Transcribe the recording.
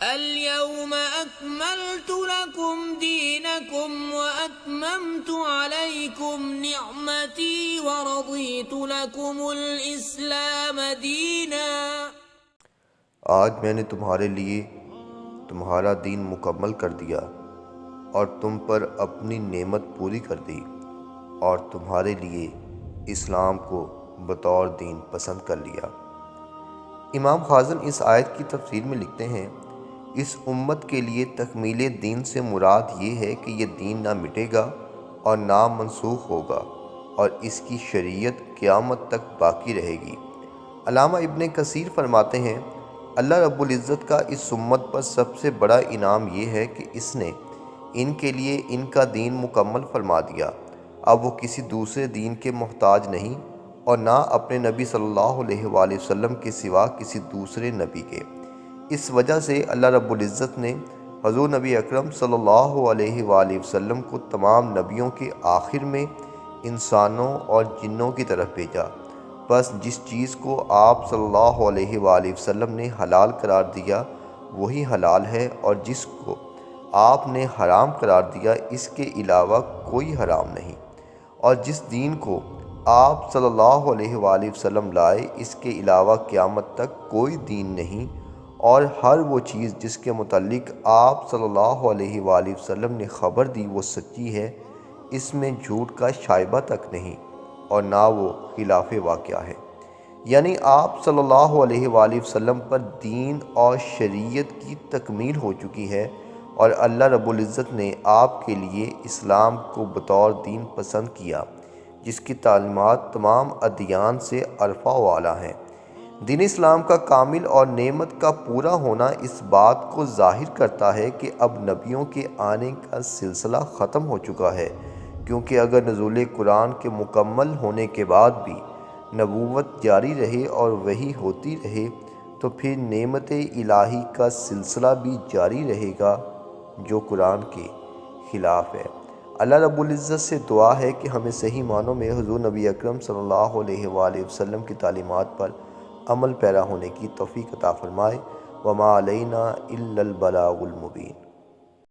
اليوم أكملت لكم دينكم وأتممت عليكم نعمتي ورضيت لكم الإسلام دينا۔ آج میں نے تمہارے لیے تمہارا دین مکمل کر دیا اور تم پر اپنی نعمت پوری کر دی اور تمہارے لیے اسلام کو بطور دین پسند کر لیا۔ امام خازن اس آیت کی تفسیر میں لکھتے ہیں، اس امت کے لیے تکمیل دین سے مراد یہ ہے کہ یہ دین نہ مٹے گا اور نہ منسوخ ہوگا اور اس کی شریعت قیامت تک باقی رہے گی۔ علامہ ابن کثیر فرماتے ہیں، اللہ رب العزت کا اس امت پر سب سے بڑا انعام یہ ہے کہ اس نے ان کے لیے ان کا دین مکمل فرما دیا۔ اب وہ کسی دوسرے دین کے محتاج نہیں اور نہ اپنے نبی صلی اللہ علیہ وآلہ وسلم کے سوا کسی دوسرے نبی کے۔ اس وجہ سے اللہ رب العزت نے حضور نبی اکرم صلی اللہ علیہ وآلہ وسلم کو تمام نبیوں کے آخر میں انسانوں اور جنوں کی طرف بھیجا۔ بس جس چیز کو آپ صلی اللہ علیہ وآلہ وسلم نے حلال قرار دیا وہی حلال ہے، اور جس کو آپ نے حرام قرار دیا اس کے علاوہ کوئی حرام نہیں، اور جس دین کو آپ صلی اللہ علیہ وآلہ وسلم لائے اس کے علاوہ قیامت تک کوئی دین نہیں، اور ہر وہ چیز جس کے متعلق آپ صلی اللہ علیہ وآلہ وسلم نے خبر دی وہ سچی ہے، اس میں جھوٹ کا شائبہ تک نہیں اور نہ وہ خلاف واقعہ ہے۔ یعنی آپ صلی اللہ علیہ وآلہ وسلم پر دین اور شریعت کی تکمیل ہو چکی ہے، اور اللہ رب العزت نے آپ کے لیے اسلام کو بطور دین پسند کیا جس کی تعلیمات تمام ادیان سے ارفع و اعلیٰ ہیں۔ دین اسلام کا کامل اور نعمت کا پورا ہونا اس بات کو ظاہر کرتا ہے کہ اب نبیوں کے آنے کا سلسلہ ختم ہو چکا ہے، کیونکہ اگر نزول قرآن کے مکمل ہونے کے بعد بھی نبوت جاری رہے اور وحی ہوتی رہے تو پھر نعمت الہی کا سلسلہ بھی جاری رہے گا جو قرآن کے خلاف ہے۔ اللہ رب العزت سے دعا ہے کہ ہمیں صحیح معنوں میں حضور نبی اکرم صلی اللہ علیہ وآلہ وسلم کی تعلیمات پر عمل پیرا ہونے کی توفیق عطا فرمائے۔ وما علینا الا البلاغ المبین۔